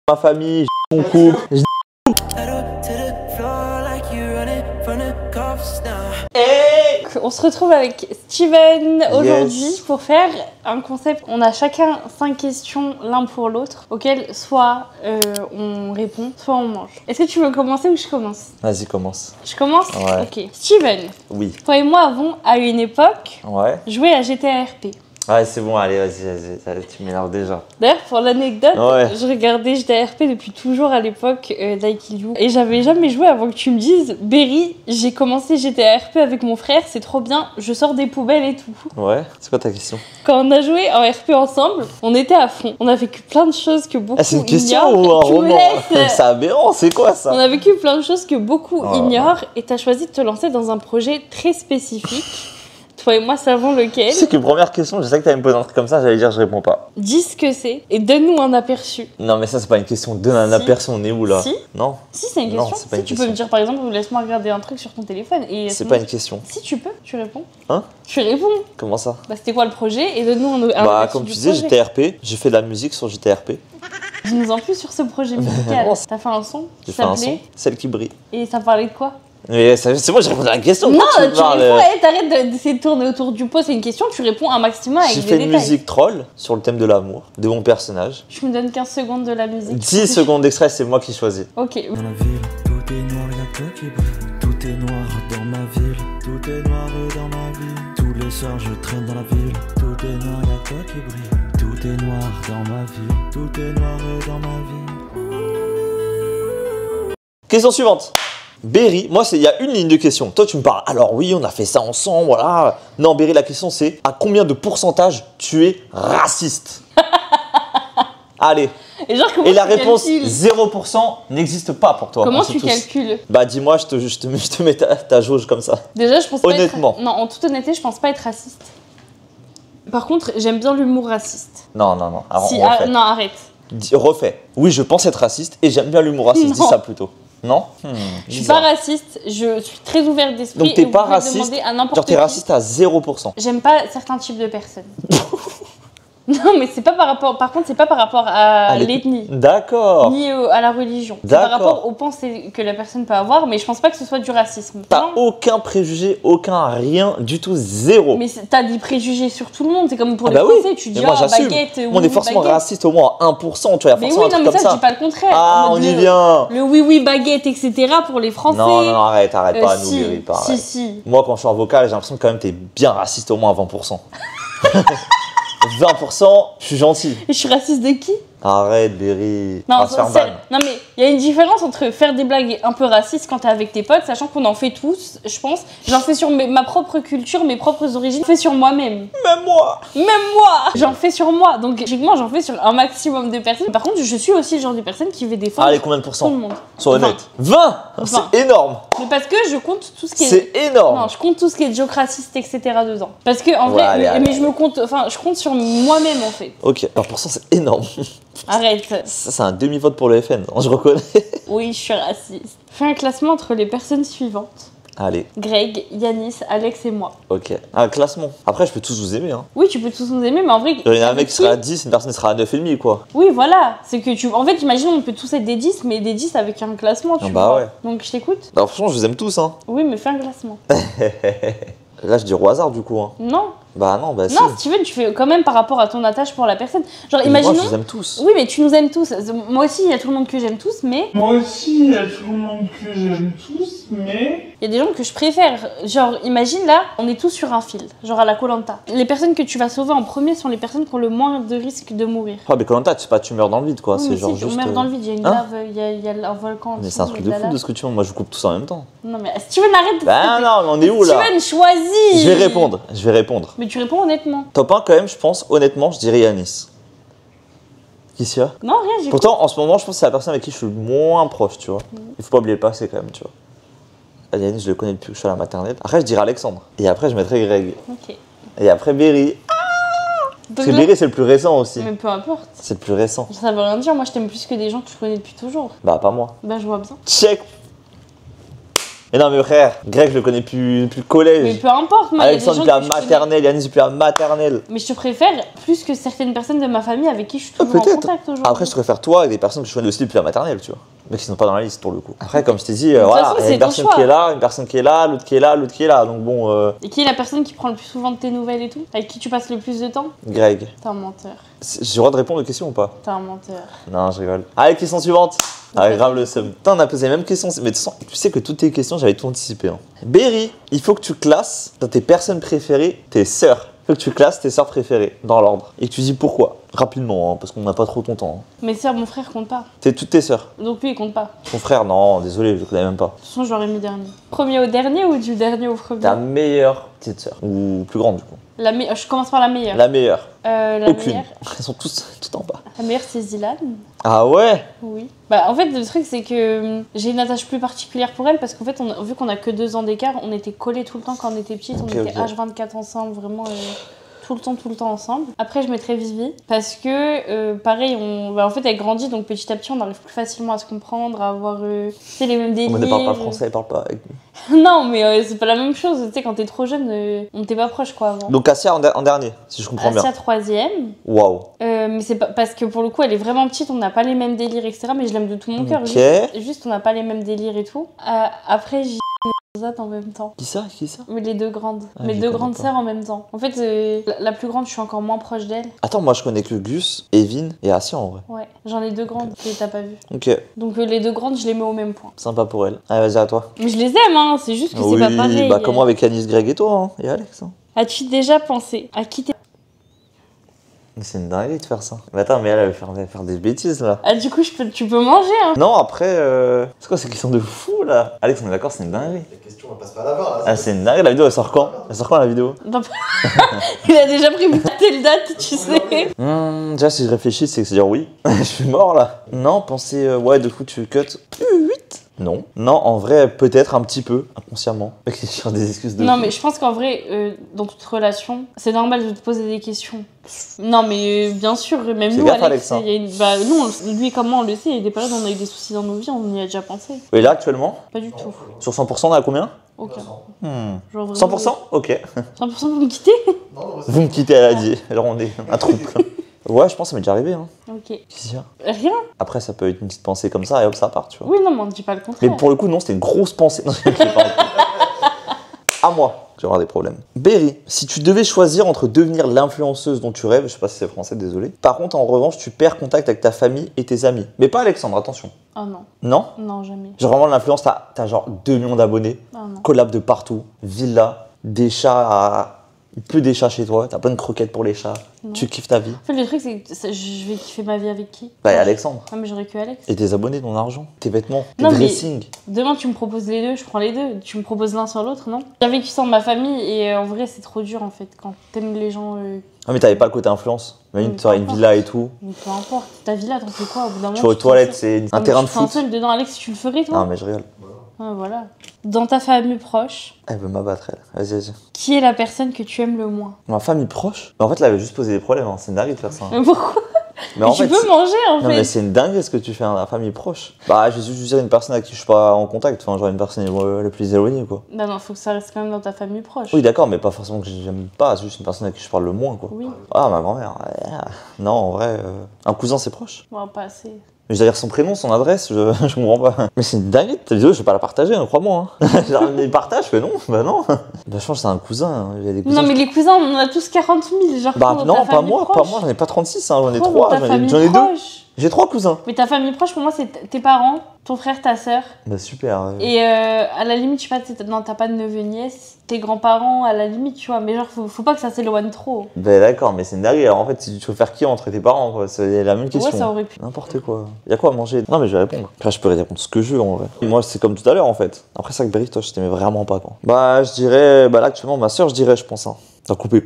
ma famille, mon couple. Hey, on se retrouve avec Steven aujourd'hui pour faire un concept. On a chacun 5 questions l'un pour l'autre auxquelles soit on répond, soit on mange. Est-ce que tu veux commencer ou je commence? Vas-y, commence. Je commence? Ouais. Ok. Steven, Oui. toi et moi avons à une époque joué à GTA RP. Ouais, c'est bon, allez, vas-y, tu m'énerves déjà. D'ailleurs, pour l'anecdote, je regardais GTA RP depuis toujours à l'époque d'I Kill You. Et j'avais jamais joué avant que tu me dises, Berry, j'ai commencé GTA RP avec mon frère, c'est trop bien, je sors des poubelles et tout. Ouais, c'est quoi ta question? Quand on a joué en RP ensemble, on était à fond. On a vécu plein de choses que beaucoup ignorent. C'est une question ou un roman? C'est aberrant, c'est quoi ça? On a vécu plein de choses que beaucoup ignorent et t'as choisi de te lancer dans un projet très spécifique. Toi et moi savons lequel. Tu sais que première question, je sais que t'allais me poser un truc comme ça, j'allais dire je réponds pas. Dis ce que c'est et donne-nous un aperçu. Non mais ça c'est pas une question, donne un aperçu, on est où là? Si. Non. Si c'est une question, non, pas si une tu question. peux me dire par exemple, laisse-moi regarder un truc sur ton téléphone et... C'est pas une question. Si tu peux, tu réponds. Hein? Tu réponds. Comment ça? Bah c'était quoi le projet et donne-nous un Bah aperçu comme du tu disais, projet. j'étais RP, j'ai fait de la musique sur JTRP. Dis-nous en plus sur ce projet musical. T'as fait un son qui J'ai fait un son, s'appelait... Celle qui brille. Et ça parlait de quoi? Mais c'est moi, j'ai répondu à la question. Non, tu tu réponds, t'arrêtes d'essayer de tourner autour du pot, c'est une question, tu réponds un maximum avec des détails. J'ai fait une musique troll sur le thème de l'amour, de mon personnage. Tu me donnes 15 secondes de la musique. 10 secondes d'extrait, c'est moi qui choisis. Ok. Dans la ville, tout est noir, y'a toi qui brille. Tout est noir dans ma ville, tout est noir dans ma vie. Tous les soirs je traîne dans la ville, tout est noir, y'a toi qui brille. Tout est noir dans ma vie, tout est noir dans ma vie. Question suivante. Berry, moi il y a une ligne de question. Toi tu me parles, alors oui on a fait ça ensemble, voilà. Non Berry, la question c'est à combien de pourcentage tu es raciste? Allez. Et la réponse 0% n'existe pas pour toi. Comment tu calcules? Bah dis-moi, je te mets ta jauge comme ça. Déjà je pense pas honnêtement. Non, en toute honnêteté je pense pas être raciste. Par contre j'aime bien l'humour raciste. Non. Alors, si, non arrête. Refais. Oui je pense être raciste et j'aime bien l'humour raciste, dis ça plutôt. Non? Je suis pas raciste, je suis très ouverte d'esprit. Donc t'es pas raciste, genre t'es raciste à 0%. J'aime pas certains types de personnes. Non mais c'est pas par rapport, par contre c'est pas par rapport à l'ethnie. D'accord. Ni à la religion. C'est par rapport aux pensées que la personne peut avoir, mais je pense pas que ce soit du racisme. T'as aucun préjugé, aucun rien du tout, zéro. Mais t'as des préjugés sur tout le monde, c'est comme pour les Français, tu dis baguette, on est forcément raciste au moins à 1%, tu vois, mais oui, non mais ça je dis pas le contraire. Ah on y vient. Le oui baguette, etc. pour les Français. Non, arrête pas à nous guérir, pas. Si. Moi quand je suis en vocal, j'ai l'impression que quand même t'es bien raciste au moins à 20%. 20%, je suis gentil. Et je suis raciste de qui? Arrête, Berry. Non, non mais il y a une différence entre faire des blagues un peu racistes quand t'es avec tes potes, sachant qu'on en fait tous, je pense. J'en fais sur ma propre culture, mes propres origines. J'en fais sur moi-même. Même moi. J'en fais sur moi. Donc logiquement, j'en fais sur un maximum de personnes. Par contre, je suis aussi le genre de personne qui veut défendre combien de pourcents? tout le monde. Sois honnête. 20. C'est énorme. Mais parce que je compte tout ce qui est... C'est énorme. Non, je compte tout ce qui est joke raciste, etc. dedans. Parce que en vrai, mais je me compte... Enfin, je compte sur moi-même en fait. Ok, 20% c'est énorme. Arrête. Ça, c'est un demi-vote pour le FN, je reconnais. Oui, je suis raciste. Fais un classement entre les personnes suivantes. Allez. Greg, Yanis, Alex et moi. Ok. Un classement. Après, je peux tous vous aimer. Hein. Oui, tu peux tous nous aimer, mais en vrai... Il y en a un mec qui sera à 10, une personne qui sera à 9,5 quoi. Oui, voilà. C'est que tu... En fait, imagine, on peut tous être des 10, mais des 10 avec un classement, tu vois. Ouais. Donc, je t'écoute. Alors, franchement, je vous aime tous, hein. Oui, mais fais un classement. Là, je dis au hasard, du coup. Hein. Non. Bah non, bah si. Non, Steven, tu fais quand même par rapport à ton attache pour la personne. Genre, imaginons... Moi, je vous aime tous. Oui, mais tu nous aimes tous. Moi aussi, il y a tout le monde que j'aime tous, mais... Moi aussi, il y a tout le monde que j'aime tous, mais... Il y a des gens que je préfère. Genre, imagine là, on est tous sur un fil, genre à la Koh-Lanta. Les personnes que tu vas sauver en premier sont les personnes qui ont le moins de risque de mourir. Ah, mais Koh-Lanta, c'est pas tu meurs dans le vide, quoi. Oui, c'est genre si, juste... tu meurs dans le vide, il y a une lave, il y a un volcan. Mais c'est un truc de fou de ce que tu veux. Moi, je vous coupe tous en même temps. Non, mais Steven, arrête de... Bah non, mais on est où là? Steven, choisis. Je vais répondre. Mais tu réponds honnêtement. Top 1 quand même, je pense, honnêtement, je dirais Yanis. Qui s'y a? Non, rien, j'ai... Pourtant, en ce moment, je pense que c'est la personne avec qui je suis le moins proche, tu vois. Il faut pas oublier le passé quand même, tu vois. Yanis, je le connais depuis que je suis à la maternelle. Après, je dirais Alexandre. Et après, je mettrais Greg. Ok. Et après, Berry. Parce que Berry, c'est le plus récent aussi. Mais peu importe. C'est le plus récent. Ça veut rien dire, moi je t'aime plus que des gens que je connais depuis toujours. Bah, pas moi. Bah, je vois bien. Check. Mais non, mais frère, Greg, je le connais plus Mais collège. peu importe, moi, il y a des Alexandre, gens depuis la que je connais. maternelle, Yannis, depuis la maternelle. Mais je te préfère plus que certaines personnes de ma famille avec qui je suis toujours en Peut-être. contact aujourd'hui. Après, je te préfère toi et des personnes que je connais aussi depuis la maternelle, tu vois. Mais qui sont pas dans la liste pour le coup. Après, comme je t'ai dit, toute voilà, façon, il y a c'est une ton personne choix. qui est là, une personne qui est là, l'autre qui est là, l'autre qui est là. Donc bon, Et qui est la personne qui prend le plus souvent de tes nouvelles et tout? Avec qui tu passes le plus de temps? Greg. T'es un menteur. J'ai le droit de répondre aux questions ou pas? T'es un menteur. Non, je rigole. Allez, question suivante. Allez, grave le seum. Putain, on a posé les mêmes questions. Mais tu sais que toutes tes questions, j'avais tout anticipé. Hein. Berry, il faut que tu classes dans tes personnes préférées tes sœurs. Il faut que tu classes tes sœurs préférées dans l'ordre. Et que tu dis pourquoi. Rapidement, hein, parce qu'on n'a pas trop ton temps. Hein. Mes sœurs, mon frère compte pas. C'est toutes tes sœurs. Donc lui, il compte pas. Ton frère, non, désolé, je le connais même pas. De toute façon, je l'aurais mis dernier. Premier au dernier ou du dernier au premier? Ta meilleure petite sœur. Ou plus grande, du coup. Je commence par la meilleure. La meilleure. La Aucune. meilleure. Elles sont tous tout en bas. La meilleure, c'est Zilan. Ah ouais? Oui. Bah, en fait, le truc, c'est que j'ai une attache plus particulière pour elle parce qu'en fait, vu qu'on a que 2 ans d'écart, on était collés tout le temps quand on était petites. Ok, On était ok. H24 ensemble, vraiment tout le temps ensemble. Après, je mettrais Vivi parce que, pareil, en fait, elle grandit, donc petit à petit, on arrive plus facilement à se comprendre, à avoir tu sais, les mêmes délires. On ne parle pas français, elle parle pas avec nous. Non, mais c'est pas la même chose. Tu sais, quand t'es trop jeune, on n'était pas proche quoi avant. Donc Cassia en dernier, si je comprends Assia bien. 3e. Waouh. Mais c'est pas parce que pour le coup, elle est vraiment petite, on n'a pas les mêmes délires, etc. Mais je l'aime de tout mon cœur. Ok. Juste, on n'a pas les mêmes délires et tout. Après, j'ai Zat en même temps. Qui ça? Qui ça? Mais les 2 grandes. Ah, Mes je 2 connais grandes pas. sœurs en même temps. En fait, la plus grande, je suis encore moins proche d'elle. Attends, moi je connais que Gus, Evin et Assia en vrai. Ouais, j'en ai 2 grandes que t'as pas vu. Ok, Donc les 2 grandes, je les mets au même point. sympa pour elle. Allez, vas-y à toi. Mais je les aime, hein. C'est juste que c'est pas pareil. bah comme moi avec Anis, Greg et toi, hein, et Alex. Hein. As-tu déjà pensé à quitter... C'est une dinguerie de faire ça. Mais attends, mais elle va faire des bêtises là. Ah, du coup, tu peux manger, hein. Non, après, c'est quoi ces questions de fou là? Alex, on est d'accord, c'est une dinguerie. La question, on passe pas à la fin là. Ah, c'est une dinguerie, la vidéo elle sort quand? Elle sort quand la vidéo? Non, il a déjà pris telle date, tu sais. Déjà, si je réfléchis, c'est dire oui. Je suis mort là. Non, penser, ouais, de fou, tu cut. 8. Non. Non, en vrai, peut-être un petit peu, inconsciemment. Mec, c'est sur des excuses de Non, fou. mais je pense qu'en vrai, dans toute relation, c'est normal de te poser des questions. Non, mais bien sûr, même Fais nous, gaffe, Alex, Alex, hein. il y a une... bah, nous, lui comme moi, on le sait, il y a des périodes où on a eu des soucis dans nos vies, on y a déjà pensé. Et là, actuellement, Pas du tout. sur 100%, on est à combien? Aucun. Hmm. Genre vraiment- 100%? Ok. 100% pour me quitter? Non, non, Vous me quittez, elle a dit. Alors on est un trouble. Ouais, je pense que ça m'est déjà arrivé. Hein. Ok. Qu'est-ce qu'il y a? Rien? Après, ça peut être une petite pensée comme ça et hop, ça part, tu vois. Oui, non, mais on ne dit pas le Mais contraire. pour le coup, non, c'était une grosse pensée. Non, je sais pas. À moi, tu auras des problèmes. Berry, si tu devais choisir entre devenir l'influenceuse dont tu rêves, je sais pas si c'est français, désolé. Par contre, en revanche, tu perds contact avec ta famille et tes amis. Mais pas Alexandre, attention. Oh non. Non? Non, jamais. Genre vraiment l'influence, t'as genre 2 millions d'abonnés, Oh non. collab de partout, villa, des chats à... Peu des chats chez toi, t'as plein de croquettes pour les chats, Non. tu kiffes ta vie. En fait, le truc, c'est que je vais kiffer ma vie avec qui? Bah, et Alexandre. Ah, mais j'aurais que Alex. Et tes abonnés, ton argent, tes vêtements, tes Non, mais- dressings. Demain, tu me proposes les deux, je prends les deux. Tu me proposes l'un sur l'autre, non? J'ai vécu sans ma famille et en vrai, c'est trop dur en fait. Quand t'aimes les gens. Ah, mais t'avais pas le côté influence. Imagine, Mais tu aurais peu une importe. villa et tout. Mais peu importe. Ta vie là, t'en fais quoi au bout d'un moment? Tu vas aux te toilettes, sens c'est seul. un Non, terrain mais de tu te sens foot. seul dedans, Alex, tu le ferais toi? Non, mais je rigole. Ah, voilà. Dans ta famille proche, Elle veut m'abattre, elle. Vas-y, vas-y. qui est la personne que tu aimes le moins? Ma famille proche? Mais en fait, là, elle veut juste poser des problèmes. Hein. C'est une dinguerie de faire ça. hein. Mais pourquoi? Mais en Tu fait, peux manger en non, mais fait. c'est une dinguerie ce que tu fais dans la famille proche. Bah, je vais juste dire une personne avec qui je suis pas en contact. Enfin, genre une personne la plus éloignée, quoi. Bah non, faut que ça reste quand même dans ta famille proche. Oui, d'accord, mais pas forcément que j'aime pas. C'est juste une personne avec qui je parle le moins, quoi. Oui. Ah, ma grand-mère. Non, en vrai, un cousin, c'est proche. Bon, pas assez. Mais je dois dire son prénom, son adresse, je comprends pas. Mais c'est une dinguerie, ta vidéo, je vais pas la partager, hein, crois-moi. Hein. Genre, mais partage, je fais non, bah non. Bah, je pense que c'est un cousin, hein. Il y a des cousins. Non, mais les cousins, on en a tous 40 000. Genre, Bah dans non, ta pas famille moi, proche. j'en ai pas 36, hein, j'en ai Prends 3, dans ta famille j'en ai 2. proche. J'ai 3 cousins. Mais ta famille proche, pour moi, c'est tes parents, ton frère, ta sœur. Bah super. Et à la limite, je sais pas, non, t'as pas de neveu nièce. Tes grands-parents, à la limite, tu vois. Mais genre, faut pas que ça s'éloigne trop. Bah d'accord, mais c'est une dinguerie. Alors en fait, si tu préfères qui entre tes parents, quoi, c'est la même question. Ouais, ça aurait pu. N'importe quoi. Y'a quoi à manger? Non, mais je vais répondre. Là, je peux répondre ce que je veux en vrai. Et moi, c'est comme tout à l'heure en fait. Après ça, que Berry, toi, je t'aimais vraiment pas quoi. Bah, je dirais, bah là, actuellement, ma soeur, je dirais, je pense. Hein. Non, couper.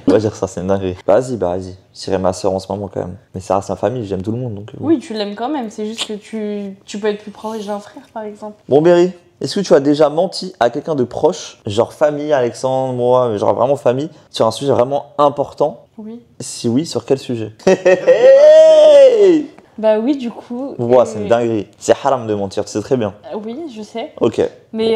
On va dire ça, c'est une dinguerie. Vas-y. Je dirais ma soeur en ce moment quand même. Mais ça reste ma famille, j'aime tout le monde donc. Oui, tu l'aimes quand même. C'est juste que tu peux être plus proche d'un frère, par exemple. Bon, Berry, est-ce que tu as déjà menti à quelqu'un de proche, genre famille, Alexandre, moi, mais genre vraiment famille, sur un sujet vraiment important? Oui. Si oui, sur quel sujet? Bah oui, du coup. Ouah, c'est une dinguerie. C'est haram de mentir, tu sais très bien. Oui, je sais. Ok. Mais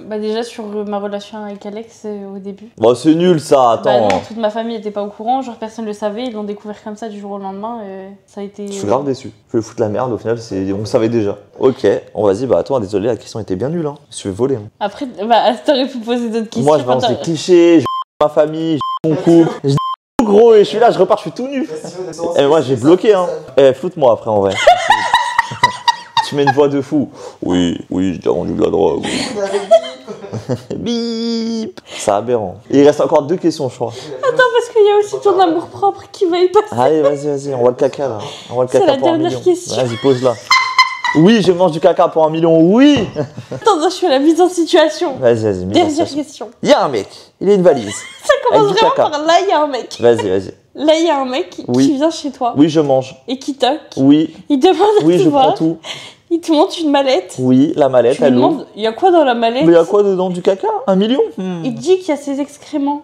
bah déjà sur ma relation avec Alex au début. Bon, c'est nul ça, Bah attends. non, toute ma famille était pas au courant, genre personne le savait, ils l'ont découvert comme ça du jour au lendemain. Ça a été. Je suis grave déçu. Je vais foutre la merde, au final, on le savait déjà. Ok, on vas-y, bah attends, désolé, la question était bien nulle. Hein. Je vais voler. Hein. Après, bah t'aurais pu poser d'autres questions. Moi, je balance des clichés, je ma famille, je mon couple, je tout gros et je suis là, je repars, je suis tout nu. Et moi, j'ai bloqué, hein. Floute-moi après, en vrai. Tu mets une voix de fou. Oui, j'ai déjà vendu de la drogue. Bip. C'est aberrant. Il reste encore 2 questions, je crois. Attends, parce qu'il y a aussi ton amour propre qui va y passer. Allez, vas-y, on voit le caca là. On voit le caca C'est la pour 1 dernière million. question. Vas-y, pose-la. Oui, je mange du caca pour 1 million, oui. Attends, je fais la mise en situation. Vas-y, mise en Dernière situation. question. Il y a un mec, il a une valise. Ça commence Avec du vraiment caca. par là, il y a un mec. Vas-y. Là, il y a un mec Oui. qui vient chez toi Oui, je mange. et qui toque. Oui, Il demande à oui, te je voir. prends tout. Il te montre une mallette. Oui, la mallette, Tu lui elle ouvre. demandes, il y a quoi dans la mallette? Mais il y a quoi dedans? Du caca? 1 million? Il te dit qu'il y a ses excréments.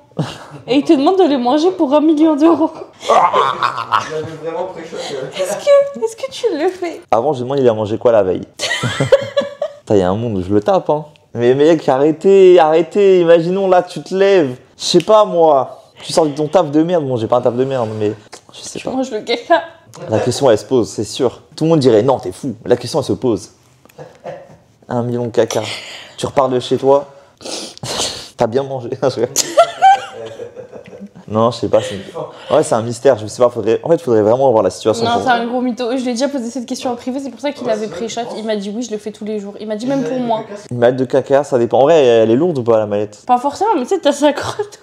Et il te demande de les manger pour 1 million d'euros. J'avais vraiment préchoqué. Est-ce que tu le fais? Avant, je me demande, il a mangé quoi la veille? Putain, il y a un monde où je le tape, hein. Mais mec, arrêtez. Imaginons là, tu te lèves. Je sais pas, moi. Tu sors de ton taf de merde. Bon, j'ai pas un taf de merde, mais je sais Tu pas. manges le caca. La question, elle se pose, c'est sûr. Tout le monde dirait non, t'es fou. La question, elle se pose. 1 million de caca. Tu repars de chez toi. T'as bien mangé. Non, je sais pas. Ouais, c'est un mystère. Je sais pas. En fait, il faudrait vraiment voir la situation. Non, pour c'est un gros mytho. Je lui ai déjà posé cette question en privé, c'est pour ça qu'il avait pré-shot. Il m'a dit oui, je le fais tous les jours. Il m'a dit même pour moi. Une mallette de caca, ça dépend. En vrai, elle est lourde ou pas la mallette? Pas forcément, mais tu sais, t'as sa crotte.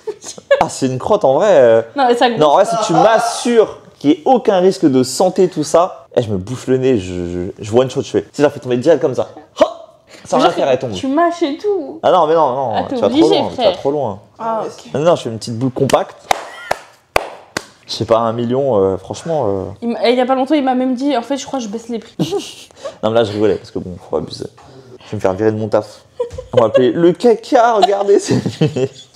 Ah, c'est une crotte en vrai. Non, mais ça Non, en vrai, si tu m'assures qu'il n'y ait aucun risque de santé, tout ça, je me bouffe le nez, je vois une chose, je fais. Si je la fais tomber direct comme ça, sans rien faire, elle tombe. Tu mâches et tout. Ah non, mais non, Ah, t'es tu vas trop obligé, loin, tu vas frère. trop loin. Ah, ok. Non, je fais une petite boule compacte. Je sais pas, 1 million, franchement. Il y a pas longtemps, il m'a même dit, en fait, je crois que je baisse les prix. Non, mais là, je rigolais parce que bon, faut abuser. Je vais me faire virer de mon taf. On va appeler le caca, regardez.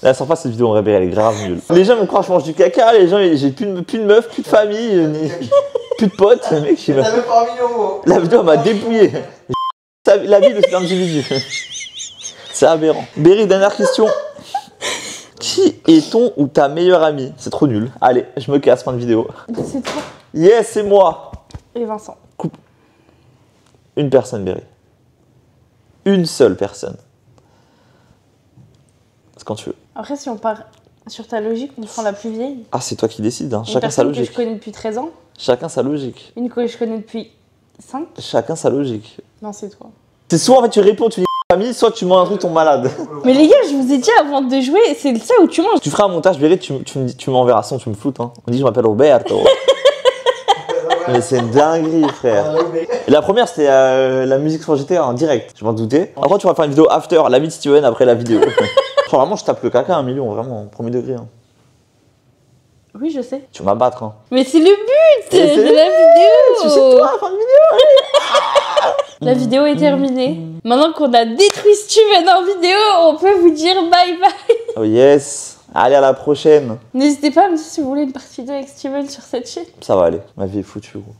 La surface, cette vidéo en vrai, elle est grave nulle. Les gens me croient que je mange du caca, les gens, j'ai plus de meufs, plus de famille, plus de potes. Le mec, il m'a- T'avais pas 1 million, gros. La vidéo m'a dépouillé. La vie de cet individu. C'est aberrant. Berry, dernière question. Qui est ton ou ta meilleure amie? C'est trop nul. Allez, je me casse, fin de vidéo. C'est toi Yes, c'est moi. et Vincent. Une personne, Berry. Une seule personne. C'est quand tu veux. Après, si on part sur ta logique, on prend la plus vieille. Ah, c'est toi qui décides. Hein. Une Chacun sa personne que je logique. connais depuis 13 ans. Chacun sa logique. Une que je connais depuis 5. Chacun sa logique. Non, c'est toi. C'est soit en fait tu réponds, tu dis famille, soit tu manges un truc ton malade. Mais les gars, je vous ai dit avant de jouer, c'est ça où tu manges. Tu feras un montage, Berry, tu m'enverras son, tu me floutes. Hein. On dit je m'appelle Roberto. Mais c'est une dinguerie, frère. Et la première, c'était la musique sur GTA en direct. Je m'en doutais. Après, tu vas faire une vidéo after, l'ami de Steven après la vidéo. Genre, vraiment, je tape le caca 1 million, vraiment, premier degré. Hein. Oui, je sais. Tu vas m'abattre. Hein. Mais c'est le but Mais c'est de le la vidéo. Tu sais, toi, fin de vidéo. La vidéo est terminée. Maintenant qu'on a détruit Steven en vidéo, on peut vous dire bye bye. Oh yes. Allez, à la prochaine. N'hésitez pas à me dire si vous voulez une partie 2 avec Steven sur cette chaîne. Ça va aller, ma vie est foutue, gros.